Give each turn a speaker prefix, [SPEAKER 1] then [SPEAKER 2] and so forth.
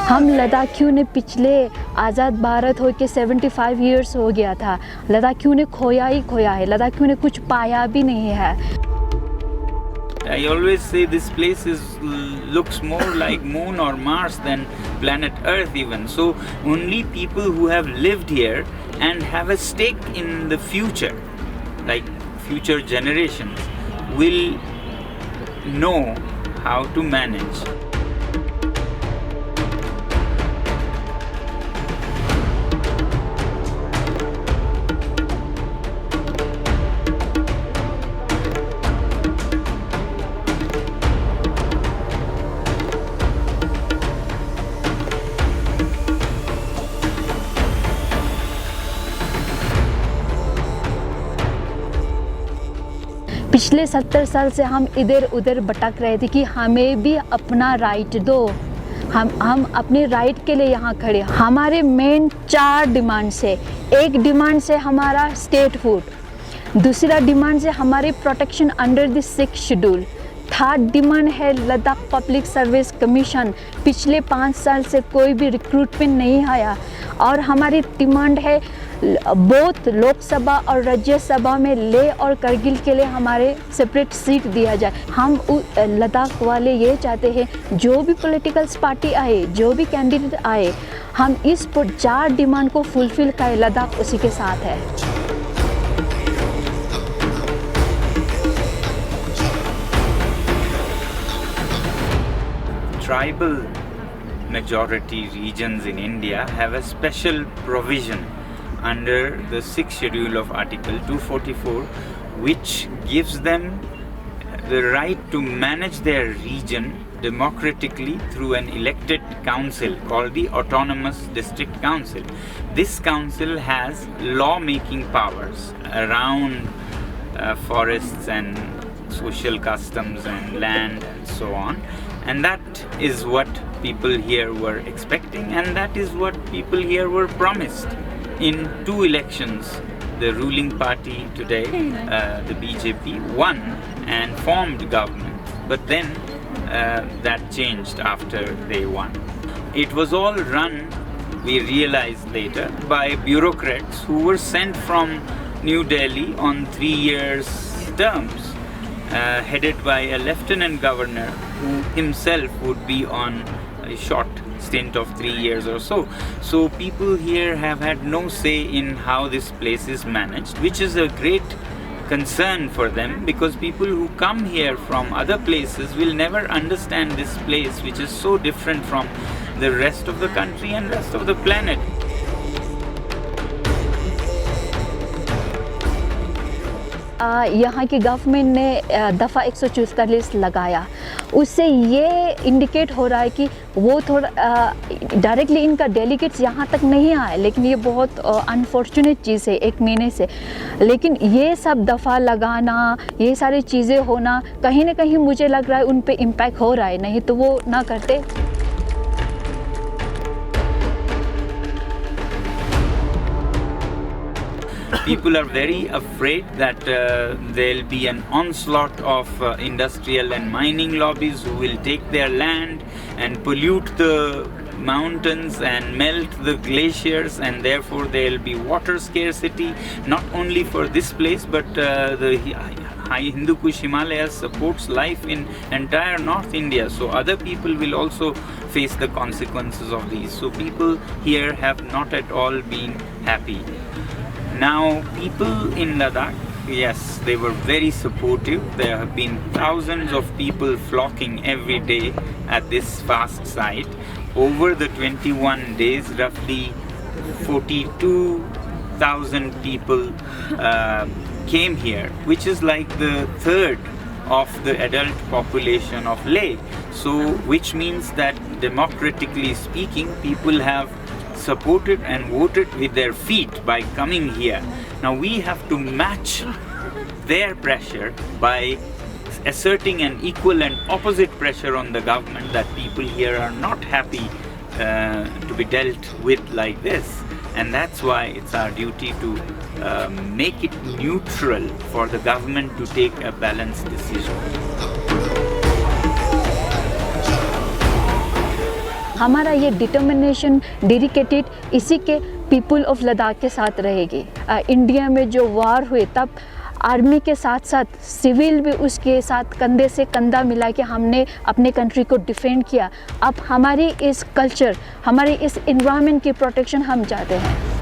[SPEAKER 1] हम लद्दाखियों ने पिछले आज़ाद भारत हो के 75 ईयर्स हो गया था, लद्दाखियों ने खोया ही खोया है, लद्दाखियों ने कुछ पाया भी नहीं है।
[SPEAKER 2] I always say this place looks more like Moon or Mars than planet Earth even. So only people who have lived here and have a stake in the future, like future generations, will know how to manage.
[SPEAKER 1] पिछले 70 साल से हम इधर उधर भटक रहे थे कि हमें भी अपना राइट दो, हम अपने राइट के लिए यहाँ खड़े। हमारे मेन 4 डिमांड्स है। एक डिमांड से हमारा स्टेट फूड, दूसरा डिमांड से हमारे protection under the 6th schedule, third demand है लद्दाख पब्लिक सर्विस कमीशन, पिछले 5 साल से कोई भी रिक्रूटमेंट नहीं आया। और हमारी डिमांड है बोथ लोकसभा और राज्यसभा में लेह और करगिल के लिए हमारे सेपरेट सीट दिया जाए। हम लद्दाख वाले ये चाहते हैं जो भी पॉलिटिकल पार्टी आए, जो भी कैंडिडेट आए, हम इस 4 डिमांड को फुलफिल करें, लद्दाख उसी के साथ है।
[SPEAKER 2] Tribal majority regions in India have a special provision under the 6th schedule of Article 244, which gives them the right to manage their region democratically through an elected council called the Autonomous District Council. This council has law-making powers around forests and social customs and land and so on. And that is what people here were expecting, and that is what people here were promised. In 2 elections, the ruling party today, the BJP, won and formed government, but then that changed after they won. It was all run, we realized later, by bureaucrats who were sent from New Delhi on 3 years terms, headed by a lieutenant governor who himself would be on a short stint of 3 years or so. So people here have had no say in how this place is managed, which is a great concern for them, because people who come here from other places will never understand this place, which is so different from the rest of the country and rest of the planet.
[SPEAKER 1] यहाँ की government ने दफ़ा 144 लगाया, उससे ये indicate हो रहा है कि वो थोड़ा डायरेक्टली इनका डेलीगेट्स यहाँ तक नहीं आए, लेकिन ये बहुत अनफॉर्चुनेट चीज़ है 1 महीने से। लेकिन ये सब दफ़ा लगाना, ये सारी चीज़ें होना, कहीं ना कहीं मुझे लग रहा है उन पे इम्पैक्ट हो रहा है, नहीं तो वो ना करते।
[SPEAKER 2] People are very afraid that there'll be an onslaught of industrial and mining lobbies who will take their land and pollute the mountains and melt the glaciers, and therefore there'll be water scarcity, not only for this place, but the High Hindu Kush Himalayas supports life in entire North India. So other people will also face the consequences of these. So people here have not at all been happy. Now, people in Ladakh, yes, they were very supportive. There have been thousands of people flocking every day at this fast site. Over the 21 days, roughly 42,000 people came here, which is like the third of the adult population of Leh. So, which means that democratically speaking, people have supported and voted with their feet by coming here. Now we have to match their pressure by asserting an equal and opposite pressure on the government that people here are not happy to be dealt with like this. And that's why it's our duty to make it neutral for the government to take a balanced decision.
[SPEAKER 1] हमारा ये determination dedicated इसी के people of Ladakh के साथ रहेगी। India में जो वार हुए तब आर्मी के साथ साथ सिविल भी उसके साथ कंधे से कंधा मिला के हमने अपने कंट्री को डिफेंड किया। अब हमारी इस कल्चर, हमारी इस इन्वायरमेंट की प्रोटेक्शन हम चाहते हैं।